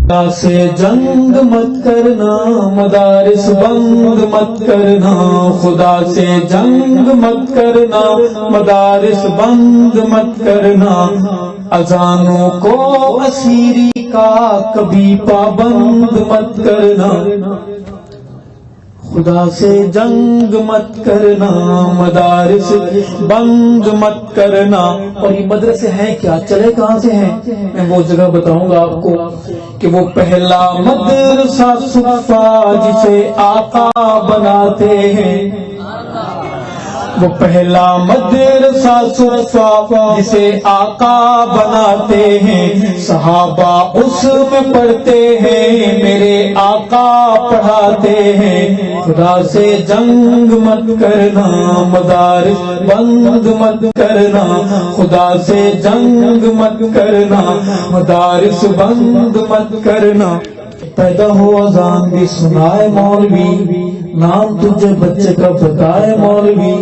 خدا سے جنگ مت کرنا، مدارس بند مت کرنا، خدا سے جنگ مت کرنا، مدارس بند مت کرنا، اذانوں کو اسیری کا کبھی پابند مت کرنا، خدا سے جنگ مت کرنا، مدارس بند مت کرنا۔ اور یہ مدرسے ہیں کیا، چلے کہاں سے ہیں؟ میں وہ جگہ بتاؤں گا آپ کو کہ وہ پہلا مدرسہ صفا جسے آقا بناتے ہیں، وہ پہلا مدرسہ صفا جسے آقا بناتے ہیں، صحابہ اس میں پڑھتے ہیں، میرے آقا پڑھاتے ہیں، خدا سے جنگ مت کرنا، مدارس بند مت کرنا، خدا سے جنگ مت کرنا، مدارس بند مت کرنا۔ پیدا ہو اذان بھی سنائے مولوی، نام تجھے بچے کا بتائے مولوی،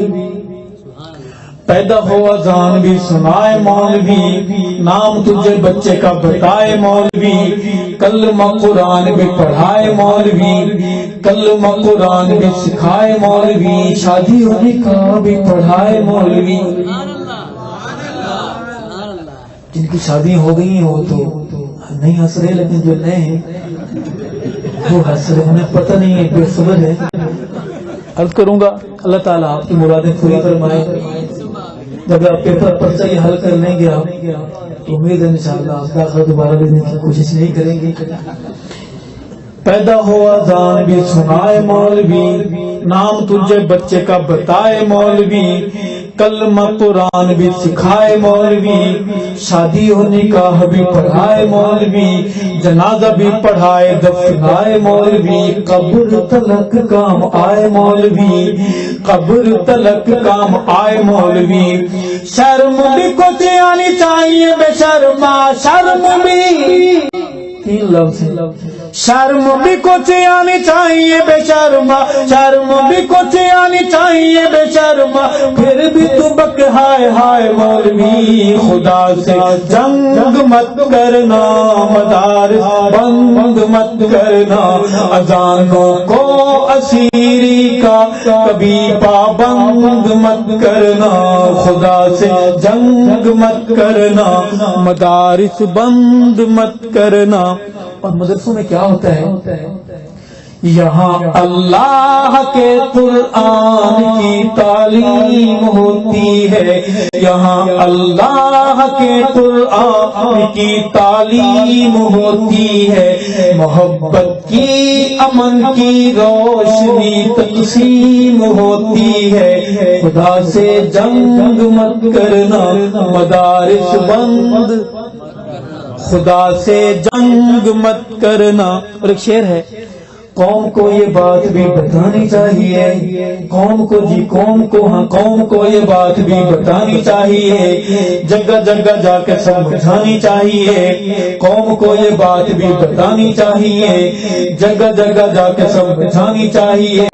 پیدا ہو اذان بھی سنائے مولوی، نام تجھے بچے کا بتائے مولوی، کلمہ قرآن بھی پڑھائے مولوی، کلمہ قرآن بھی سکھائے مولوی، شادی و نکاح بھی پڑھائے مولوی۔ جن کی شادی ہو گئی ہو تو نہیں ہنس رہے، لیکن جو نئے ہیں وہ ہنس رہے، انہیں پتہ نہیں ہے، بے صبر ہے۔ عرض کروں گا اللہ تعالیٰ آپ کی مرادیں پوری فرمائے۔ جب آپ پیپر پرچہ یہ حل کر لیں گے تو امید ہے انشاءاللہ آپ داخلہ دوبارہ لینے کی کوشش نہیں کریں گے۔ پیدا ہو اذان بھی سنائے مولوی، نام تجھے بچے کا بتائے مولوی، کلمہ قرآن بھی سکھائے مولوی، شادی و نکاح بھی پڑھائے مولوی، جنازہ بھی پڑھائے دفنائے مولوی، قبر تلک کام آئے مولوی، قبر تلک کام آئے مولوی، شرم بھی کچھ آنی چاہیے بے شرما، شرم بھی تین لفظ، شرم بھی کچھ آنی چاہیے بے شرما، شرم بھی کچھ آنی چاہیے بے شرما، پھر بھی تو بک ہائے ہائے مولوی، خدا سے جنگ مت کرنا، مدارس بند مت کرنا، اذانوں کو اسیری کا کبھی پابند مت کرنا، خدا سے جنگ مت کرنا، مدارس بند مت کرنا۔ اور مدرسوں میں کیا ہوتا ہے؟ یہاں اللہ کے قرآن کی تعلیم ہوتی ہے، یہاں اللہ کے قرآن کی تعلیم ہوتی ہے، محبت کی امن کی روشنی تقسیم ہوتی ہے، خدا سے جنگ مت کرنا، مدارس بند، خدا سے جنگ مت کرنا۔ اور ایک شعر ہے، قوم کو یہ بات بھی بتانی چاہیے، قوم کو جی قوم کو، ہاں قوم کو یہ بات بھی بتانی چاہیے، جگہ جگہ جا کے سمجھانی چاہیے، قوم کو یہ بات بھی بتانی چاہیے، جگہ جگہ جا کے سمجھانی چاہیے،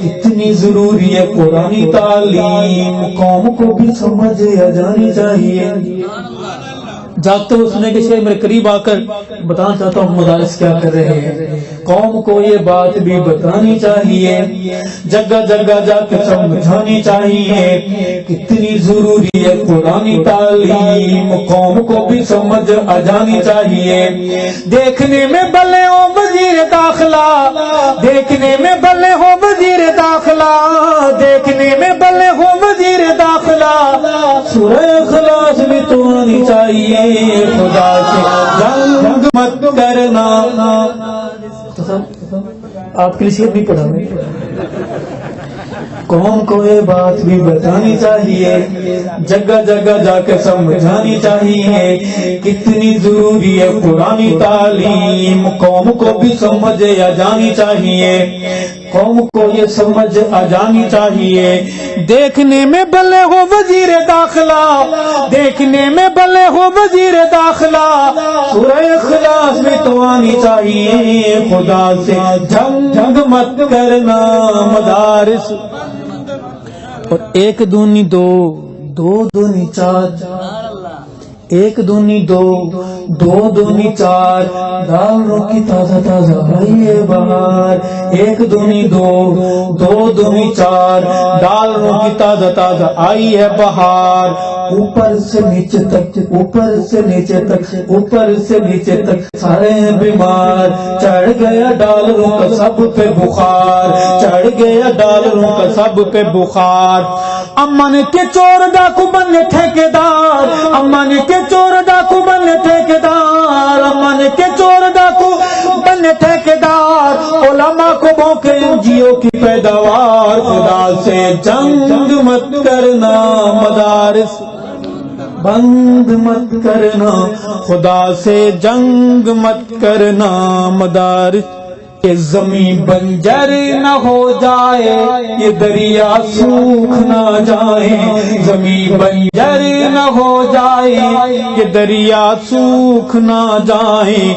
کتنی ضروری ہے قرآنی تعلیم، قوم کو بھی سمجھ آ جانی چاہیے۔ جاگتے ہوئے سنے کے شعر میرے قریب آ کر بتانا چاہتا ہوں مدارس کیا کر رہے ہیں، قوم کو یہ بات بھی بتانی چاہیے، جگہ جگہ جا کے سمجھانی چاہیے، کتنی ضروری ہے قرآنی تعلیم، قوم کو بھی سمجھ آ جانی چاہیے، دیکھنے میں بھلے ہو وزیر داخلہ، دیکھنے میں بھلے ہو وزیر داخلہ، دیکھنے میں بھلے ہو وزیر داخلہ، سورہ اخلاص بھی تو آنی چاہیے، خدا سے جنگ مت کرنا۔ آپ کے لیے شعر بھی پڑھا میں، قوم کو یہ بات بھی بتانی چاہیے، جگہ جگہ جا کے سمجھانی چاہیے، کتنی ضروری ہے قرآنی تعلیم، قوم کو بھی سمجھ آ جانی چاہیے، قوم کو یہ سمجھ آ جانی چاہیے، دیکھنے میں بھلے ہو وزیر داخلہ، دیکھنے میں بھلے ہو وزیر داخلہ، سورہ اخلاص میں تو آنی چاہیے، خدا سے جنگ مت کرنا، مدارس۔ اور ایک دونی دو، دو دونی چار، ایک دونی دو، دو دونی چار، ڈالروں کی تازہ تازہ آئی ہے بہار۔ ایک دونی دو، دو دونی چار، ڈالروں کی تازہ تازہ آئی ہے بہار۔ اوپر سے نیچے تک، اوپر سے نیچے تک، اوپر سے نیچے تک سارے ہیں بیمار۔ چڑھ گیا ڈالروں کا سب پہ بخار، چڑھ گیا ڈالروں کا سب پہ بخار۔ امن کے چور ڈاکو بنے ٹھیکیدار، امن کے چور ڈاکو بنے ٹھیکیدار، امن کے چور ڈاکو بنے ٹھیکیدار۔ علماء کو بھوکے انجیو کی پیداوار۔ خدا سے جنگ مت کرنا، مدارس بند مت کرنا، خدا سے جنگ مت کرنا، مدارس کہ زمین بنجر نہ ہو جائے، یہ دریا سوکھ نہ جائے، زمین بنجر نہ ہو جائے، یہ دریا سوکھ نہ جائے۔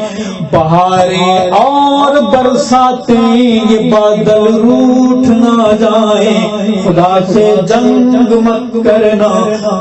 بہاریں اور برساتیں یہ بادل روٹھ نہ جائے۔ خدا سے جنگ مت کرنا،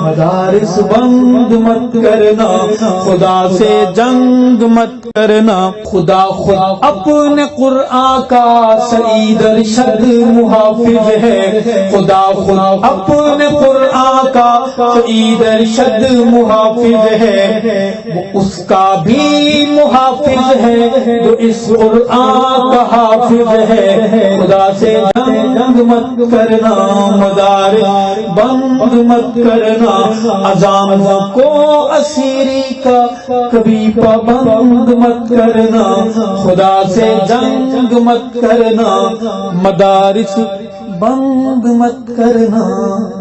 مدارس بند مت کرنا، خدا سے جنگ مت کرنا۔ خدا خود اپنے قرآن کا سعید ارشد محافظ ہے، خدا خود اپنے قرآن کا سعید ارشد محافظ ہے۔ وہ اس کا بھی محافظ ہے جو اس قرآن کا حافظ ہے۔ خدا سے جنگ مت کرنا، مدارس بند مت کرنا، اذانوں کو اسیری کا کبھی پابند مت کرنا، خدا سے جنگ مت کرنا، مدارس بند مت کرنا۔